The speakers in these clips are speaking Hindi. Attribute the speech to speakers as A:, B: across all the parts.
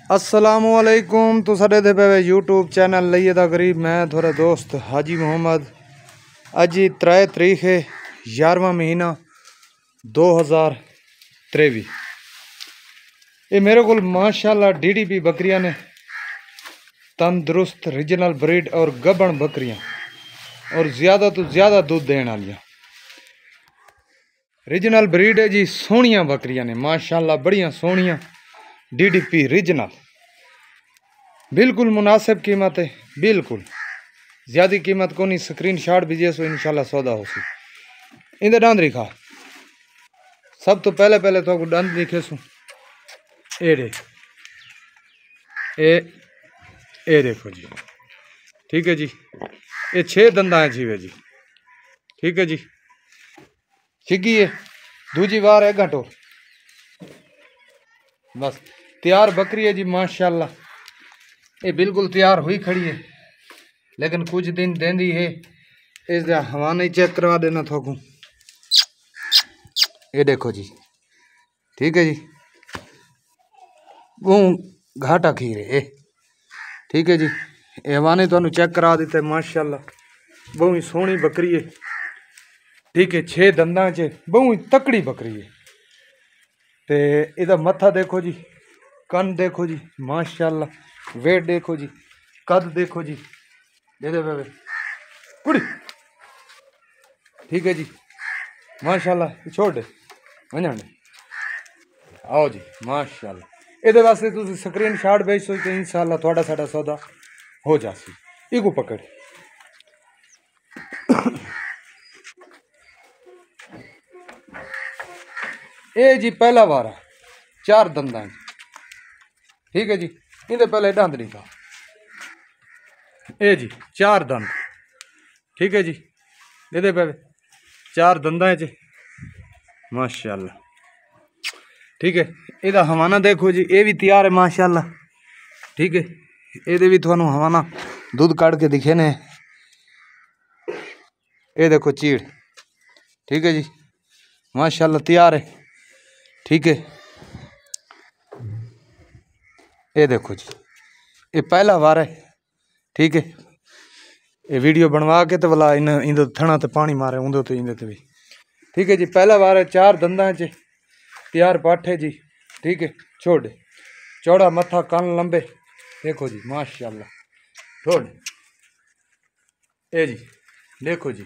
A: असलामुअलैकुम। तो साढ़े दे पे यूट्यूब चैनल लइए दा गरीब, मैं थोड़ा दोस्त हाजी मोहम्मद। अज 3 तारीख है 11वां महीना 2023। ये मेरे को माशाल्लाह DDP बकरियां ने, तंदुरुस्त रीजनल ब्रीड और गबन बकरियां और ज़्यादा तो ज़्यादा दूध देने वाली रीजनल ब्रीड है जी। सोहनिया बकरियां ने माशाल्लाह, बढ़िया सोहनिया DDP रीजनल, बिल्कुल मुनासिब कीमत है, बिल्कुल ज़्यादा कीमत को नहीं। स्क्रीन शॉट भेजिए सो इंशाल्लाह सौदा हो सी। इंदे डंद दिखा, सब तो पहले तो डंद दिखे सू। ए देखो जी, ठीक है जी। ये 6 दंदा है जीवे जी, ठीक है जी। छिगी है दूजी बार 1 घंटो बस तैयार बकरी है जी माशाल्लाह। ये बिल्कुल तैयार हुई खड़ी है, लेकिन कुछ दिन देंदी है। इस हवा नहीं चेक करवा देना थोकू। ये देखो जी, ठीक है जी। वो घाटा खीर है, ठीक है जी। हवा ने तो चेक करा दिता है माशाल्लाह। बहुत ही सोहनी बकरी है, ठीक है। 6 दंदा च बहुत ही तकड़ी बकरी है। ते इहदा मत्था देखो जी, कन देखो जी माशाल्लाह, वेट देखो जी, कद देखो जी, दे दे बेबे कुड़ी, ठीक है जी माशाल्लाह। छोड़ दे वंजन दे, आओ जी माशाल्लाह। इहदे वास्ते तुसीं स्क्रीन शॉट भेज सो तो इंशाल्लाह थोड़ा साडा सौदा हो जासी। इको पकड़ ए जी, पहला वारा 4 दंदा, ठीक है जी। इहदे पहले दंद नहीं था। ए जी 4 दंद, ठीक है जी। दे पे 4 दंदा च माशाल्लाह, ठीक है। इहदा हवाना देखो जी, ये भी तैयार है माशाल्लाह, ठीक है। ये भी थानू हवाना दूध कड़ के दिखे ने। ये देखो चीड़, ठीक है जी माशाल्लाह, तैयार है, ठीक है। ये देखो जी, ये पहला वार है, ठीक है। ये वीडियो बनवा के तो वाला इन थना तो पानी मारे उंदे तो इंदे भी, ठीक है जी। पहला वार है, 4 दंदा च तैयार पाठे जी, ठीक है। छोड़ चौड़ा मत्था, कान लंबे, देखो जी माशाल्लाह। छोड़ ए जी देखो जी,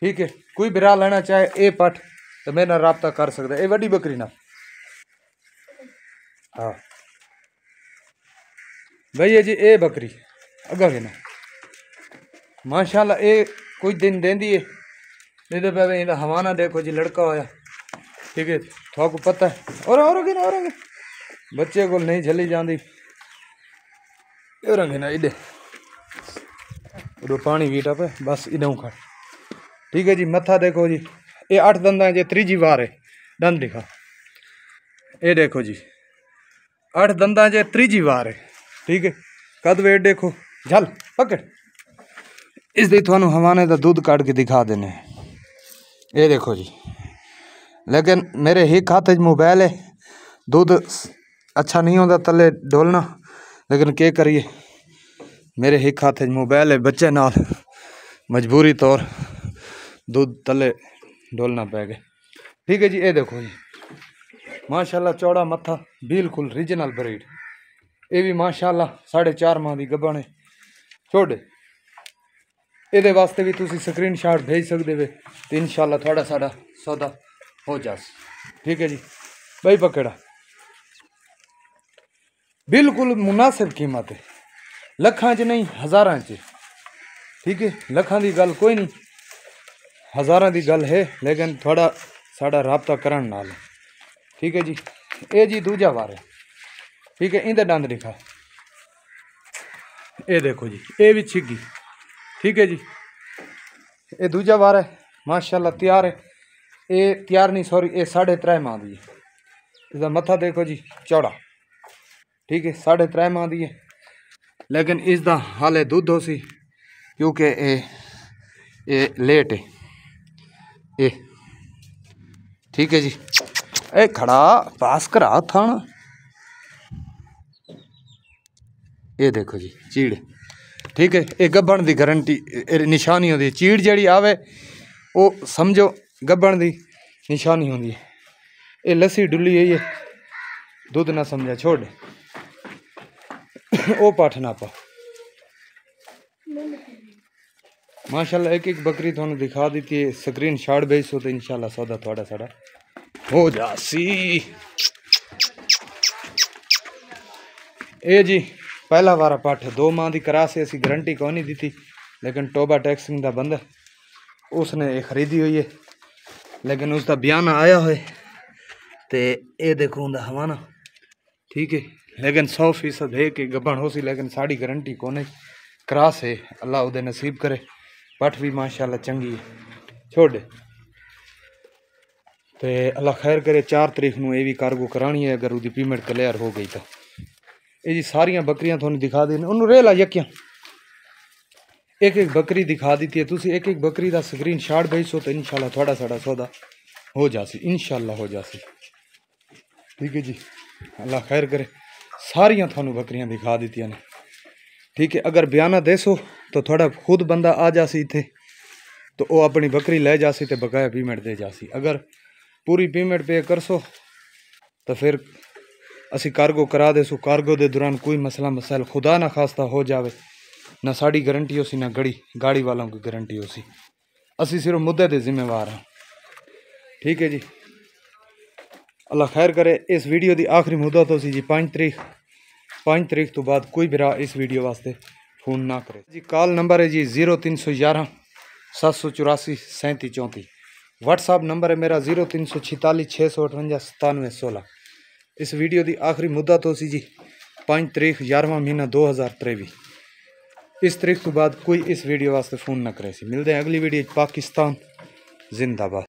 A: ठीक है। कोई बिरा लेना चाहे ए पठ तो मेरे नाल राब्ता कर सकता है। ये वड्डी बकरी ना, हाँ भैया जी। ए बकरी अगा के ना माशाल्लाह, ये कुछ दिन देंदी है। नहीं तो पे इहदा हवाना देखो जी, लड़का होया, ठीक है। थोक पता है और बच्चे को नहीं झली जाती। रंगे ना इधे उधो पानी वीटा पे बस इधों खा, ठीक है जी। मत्था देखो जी, ये 8 दंदा है जी, तीजी बार है। दंद दिखा, ये देखो जी 8 दंदा च तीजी बार है, ठीक है। कद वेट देखो, झल पकड़ इस दी थानू हवाने का दूध काट के दिखा देने। ये देखो जी, लेकिन मेरे हिक हाथ मोबाइल है, दूध अच्छा नहीं होता तले डोलना, लेकिन के करिए मेरे हिक हाथ मोबाइल है। बच्चे नाल मजबूरी तौर दूध तले डोलना पै गए, ठीक है जी। ये देखो जी माशाल्लाह, चौड़ा मत्था, बिल्कुल रीजनल ब्रीड। ये भी माशाल्लाह 4.5 माह की गब्बन है। छोड़ ये वास्ते भी तुसी स्क्रीन शॉट भेज सकते हो तो इंशाल्लाह थोड़ा साड़ा सौदा हो जास, ठीक है जी। भाई पकड़ा बिल्कुल मुनासिब कीमत है, लखां च नहीं हज़ारां च, ठीक है। लखां की गल कोई नहीं, हज़ारां की गल है, लेकिन थोड़ा साड़ा राबता करन नाल, ठीक है जी। ये जी दूजा वार है, ठीक है। इंदे दंद दिखा, ये देखो जी, ये भी छिगी, ठीक है जी। ये दूजा वार है माशाल्लाह, तैयार है। ये तैयार नहीं सॉरी, ये 3.5 माह की है। इसका मत्था देखो जी चौड़ा, ठीक है। 3.5 माह की है, लेकिन इसका हाले दुध हो सी, क्योंकि ये लेट है ये, ठीक है जी। ए खड़ा पास करा था ये देखो जी चीड़, ठीक है। ये गब्बण की गारंटी निशानी होती है। चीड़ जड़ी आवे वो समझो गब्बण की निशानी होती है। ये लस्सी डुली है, ये दूध ना समझा छोड़ ओ पाठ ना पा। माशाल्लाह एक एक बकरी थानू दिखा दी थी, स्क्रीन शॉट भेजो तो इंशाल्लाह सौदा थोड़ा साड़ा हो जासी। ये जी पहला वारा पाठ 2 माह की करा से असी गारंटी को नहीं दी थी, लेकिन टोबा टैक्सिंग का बंदा उसने खरीदी हुई है, लेकिन उसका बयान आया है तो ये देखो उनका हवाना, ठीक है। लेकिन 100% है कि गब्बण हो सी, लेकिन साड़ी गारंटी को नहीं। क्रास है, अल्लाह उदे नसीब करे। पठ भी माशाल्लाह चंगी है, छोड़ तो अल्लाह खैर करे। 4 तारीख को ये भी कार्गो करानी है, अगर उसकी पेमेंट क्लियर हो गई तो। ये जी सारियां बकरियां थोड़ी दिखा दी, उन्होंने रेला यकियां एक एक बकरी दिखा दी है। तुसी एक एक बकरी का स्क्रीन शॉट भेजो तो इंशाल्लाह थोड़ा साड़ा सौदा हो जासी, इंशाल्लाह हो जासी, ठीक है जी। अल्लाह खैर करे। सारियां थानू बकरियां दिखा दी ने, ठीक है। अगर बयाना देसो तो थोड़ा खुद बंदा आ जासी इत्थे, तो वो अपनी बकरी ले जासी तो बकाया पेमेंट दे जासी। अगर पूरी पेमेंट पे करसो तो फिर असी कार्गो करा देसो। कार्गो के दौरान कोई मसला मसाइल खुदा ना खास्ता हो जावे, ना साड़ी गारंटी हो सी, ना गाड़ी वालों की गारंटी हो सी। असी सिर्फ मुद्दे के जिम्मेवार हाँ, ठीक है जी। अल्लाह खैर करे। इस वीडियो की आखिरी मुद्दत हो सी जी 5 तारीख तो बाद कोई भी इस वीडियो वास्ते फोन ना करे जी। कॉल नंबर है जी 0311 784 3734। व्हाट्सअप नंबर है मेरा 0346 658 9716। इस वीडियो की आखिरी मुद्दत हो सी जी 5 तारीख 11वां महीना 2023। इस तारीख तो बाद कोई इस वीडियो वास्ते फोन ना करे सी। मिलते हैं अगली वीडियो। पाकिस्तान जिंदाबाद।